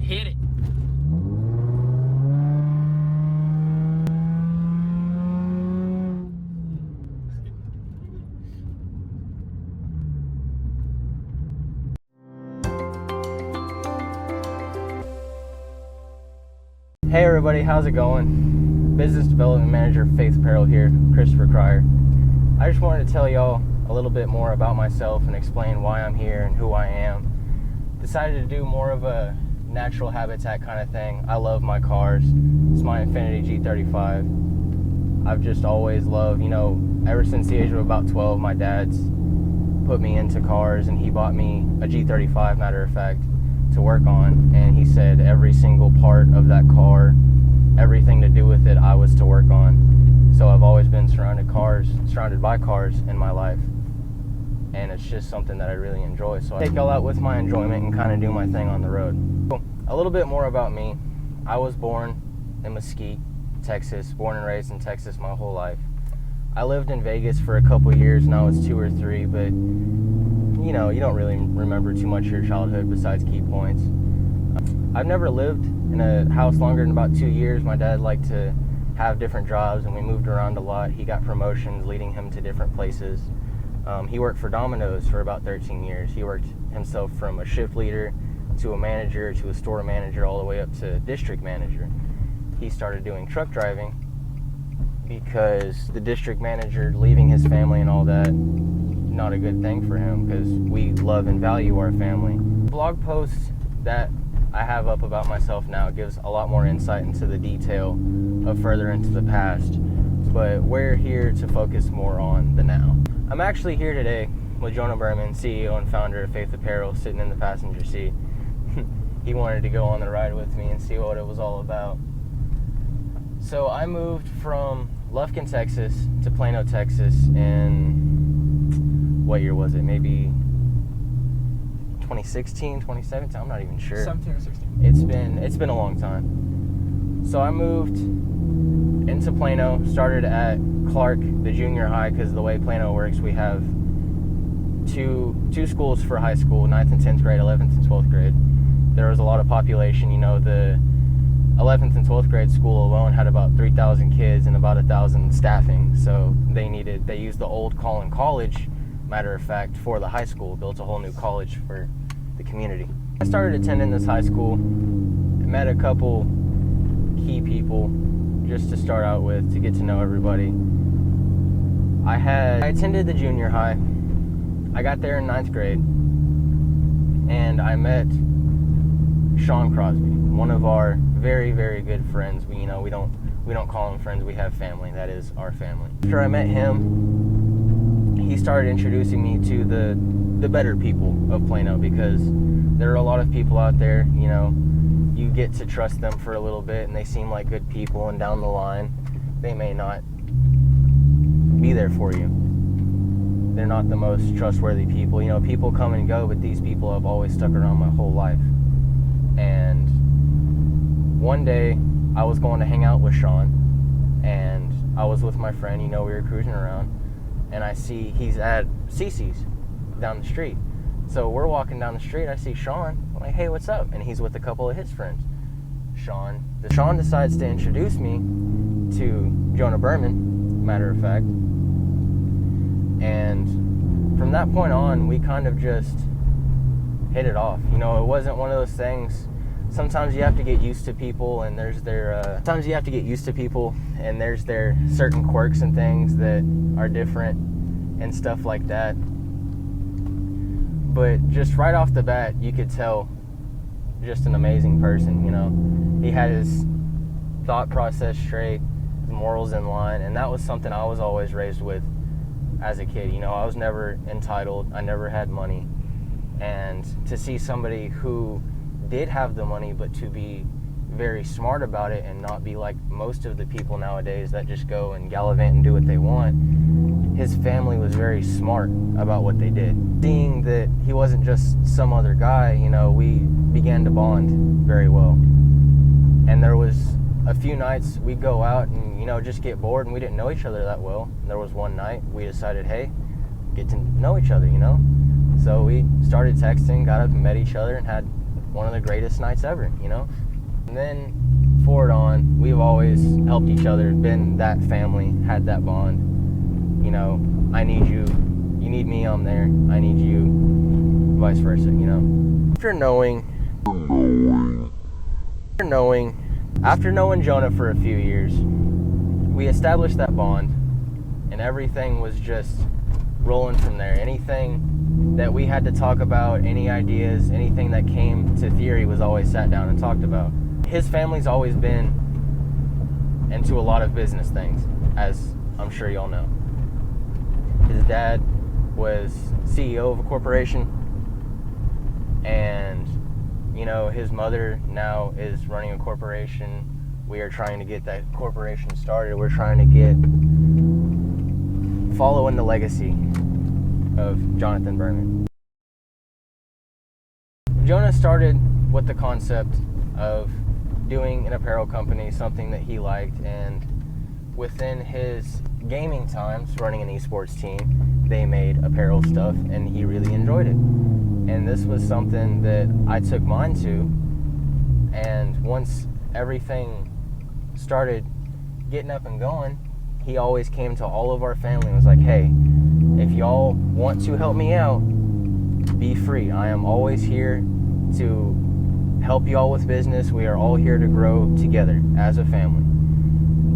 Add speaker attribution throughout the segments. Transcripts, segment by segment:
Speaker 1: Hit it.
Speaker 2: Hey everybody, how's it going? Business Development Manager Faith Apparel here, Christopher Cryer. I just wanted to tell y'all a little bit more about myself and explain why I'm here and who I am. Decided to do more of a natural habitat kind of thing. I love my cars. It's my Infiniti G35. I've just always loved, ever since the age of about 12, my dad's put me into cars and he bought me a G35, matter of fact, to work on, and he said every single part of that car, everything to do with it, I was to work on. So I've always been surrounded by cars in my life, and it's just something that I really enjoy. So I take y'all out with my enjoyment and kind of do my thing on the road. A little bit more about me. I was born in Mesquite, Texas, born and raised in Texas my whole life. I lived in Vegas for a couple years, now it's 2 or 3, but you don't really remember too much of your childhood besides key points. I've never lived in a house longer than about 2 years. My dad liked to have different jobs and we moved around a lot. He got promotions leading him to different places. He worked for Domino's for about 13 years. He worked himself from a shift leader to a manager to a store manager all the way up to district manager. He started doing truck driving because the district manager leaving his family and all that, not a good thing for him because we love and value our family. The blog post that I have up about myself now gives a lot more insight into the detail of further into the past, but we're here to focus more on the now. I'm actually here today with Jonah, CEO and founder of Faith Apparel, sitting in the passenger seat. He wanted to go on the ride with me and see what it was all about. So I moved from Lufkin, Texas to Plano, Texas in, what year was it? Maybe 2016, 2017? I'm not even sure.
Speaker 1: 17 or 16.
Speaker 2: It's been a long time. So I moved into Plano, started at Clark, the junior high, because the way Plano works, we have two schools for high school, 9th and 10th grade, 11th and 12th grade. There was a lot of population. The 11th and 12th grade school alone had about 3,000 kids and about 1,000 staffing. So they used the old Collin College, matter of fact, for the high school, built a whole new college for the community. I started attending this high school, met a couple key people just to start out with, to get to know everybody. I attended the junior high. I got there in 9th grade, and I met Sean Crosby, one of our very, very good friends. We don't call them friends, we have family. That is our family. After I met him, he started introducing me to the better people of Plano, because there are a lot of people out there, you get to trust them for a little bit and they seem like good people, and down the line they may not be there for you. They're not the most trustworthy people. People come and go, but these people have always stuck around my whole life. And one day I was going to hang out with Sean, and I was with my friend, we were cruising around, and I see he's at CC's down the street. So we're walking down the street, I see Sean, I'm like, hey, what's up? And he's with a couple of his friends. Sean decides to introduce me to Jonah Berman, matter of fact. And from that point on, we kind of just hit it off. It wasn't one of those things. Sometimes you have to get used to people, and there's their certain quirks and things that are different and stuff like that. But just right off the bat, you could tell just an amazing person. He had his thought process straight, his morals in line, and that was something I was always raised with as a kid. I was never entitled, I never had money, and to see somebody who did have the money, but to be very smart about it and not be like most of the people nowadays that just go and gallivant and do what they want. His family was very smart about what they did. Seeing that he wasn't just some other guy, we began to bond very well. And there was a few nights we'd go out and, just get bored, and we didn't know each other that well. And there was one night we decided, hey, get to know each other, So we started texting, got up and met each other, and had one of the greatest nights ever, you know? And then forward on, we've always helped each other, been that family, had that bond. You know, I need you, you need me, I'm there, I need you, vice versa, you know? After knowing Jonah for a few years, we established that bond, and everything was just rolling from there. Anything that we had to talk about, any ideas, anything that came to theory was always sat down and talked about. His family's always been into a lot of business things, as I'm sure y'all know. His dad was CEO of a corporation, and you know, his mother now is running a corporation. We are trying to get that corporation started. We're trying to follow in the legacy of Jonathan Berman. Jonah started with the concept of doing an apparel company, something that he liked, and within his gaming times running an esports team, they made apparel stuff and he really enjoyed it. And this was something that I took mine to, and once everything started getting up and going, he always came to all of our family and was like, hey, if y'all want to help me out, be free. I am always here to help y'all with business. We are all here to grow together as a family.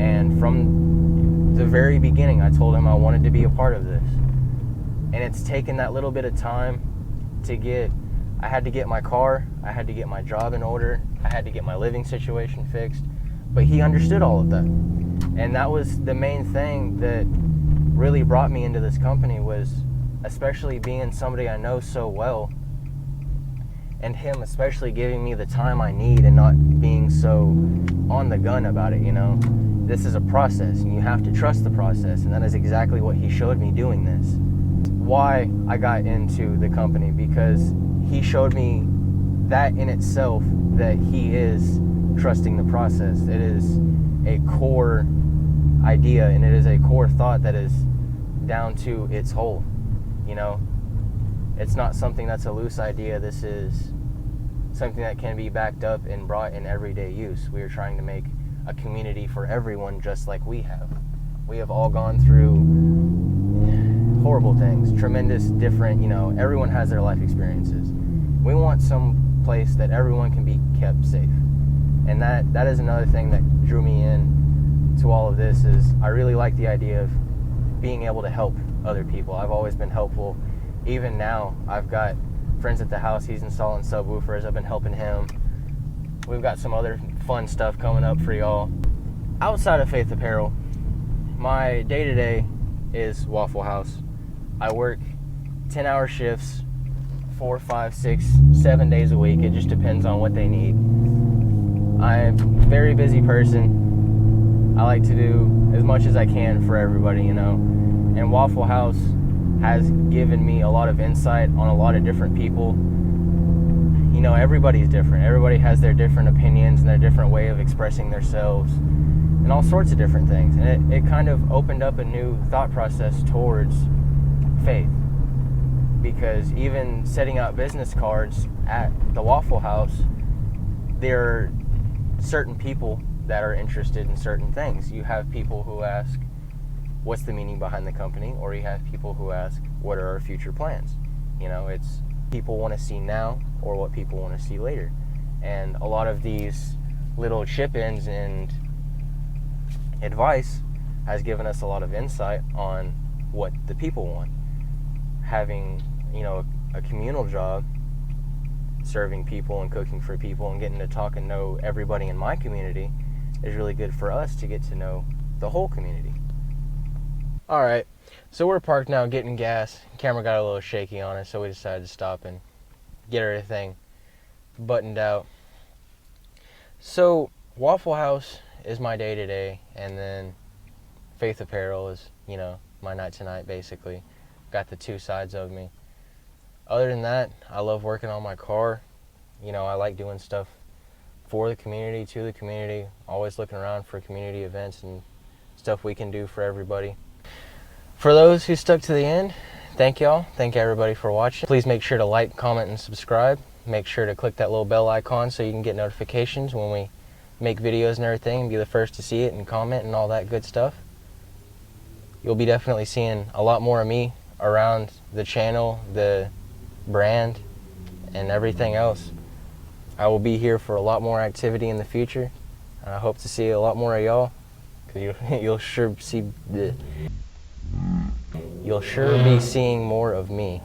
Speaker 2: And from the very beginning, I told him I wanted to be a part of this. And it's taken that little bit of time I had to get my car, I had to get my job in order, I had to get my living situation fixed, but he understood all of that. And that was the main thing that really brought me into this company, was especially being somebody I know so well, and him especially giving me the time I need and not being so on the gun about it, you know. This is a process and you have to trust the process, and that is exactly what he showed me doing this. Why I got into the company, because he showed me that in itself, that he is trusting the process. It is a core idea, and it is a core thought that is down to its whole, you know. It's not something that's a loose idea. This is something that can be backed up and brought in everyday use. We are trying to make a community for everyone, just like we have. We have all gone through horrible things, tremendous, different, you know, everyone has their life experiences. We want some place that everyone can be kept safe. And that is another thing that drew me in to all of this, is I really like the idea of being able to help other people. I've always been helpful. Even now, I've got friends at the house, he's installing subwoofers, I've been helping him. We've got some other fun stuff coming up for y'all. Outside of Faith Apparel, my day-to-day is Waffle House. I work 10-hour shifts, 4, 5, 6, 7 days a week. It just depends on what they need. I'm a very busy person. I like to do as much as I can for everybody, you know. And Waffle House has given me a lot of insight on a lot of different people. You know, everybody's different. Everybody has their different opinions and their different way of expressing themselves and all sorts of different things. And it kind of opened up a new thought process towards faith, because even setting out business cards at the Waffle House, there are certain people that are interested in certain things. You have people who ask, what's the meaning behind the company? Or you have people who ask, what are our future plans? You know, it's people want to see now or what people want to see later. And a lot of these little chip-ins and advice has given us a lot of insight on what the people want. Having, you know, a communal job, serving people and cooking for people and getting to talk and know everybody in my community is really good for us to get to know the whole community. All right, so we're parked now getting gas. Camera got a little shaky on us, so we decided to stop and get everything buttoned out. So Waffle House is my day-to-day, and then Faith Apparel is, you know, my night-to-night basically. Got the two sides of me. Other than that, I love working on my car. You know, I like doing stuff for the community, to the community, always looking around for community events and stuff we can do for everybody. For those who stuck to the end, thank y'all. Thank everybody for watching. Please make sure to like, comment, and subscribe. make sure to click that little bell icon so you can get notifications when we make videos and everything, and be the first to see it and comment and all that good stuff. You'll be definitely seeing a lot more of me around the channel, the brand, and everything else. I will be here for a lot more activity in the future. I hope to see a lot more of y'all, because you'll sure be seeing more of me.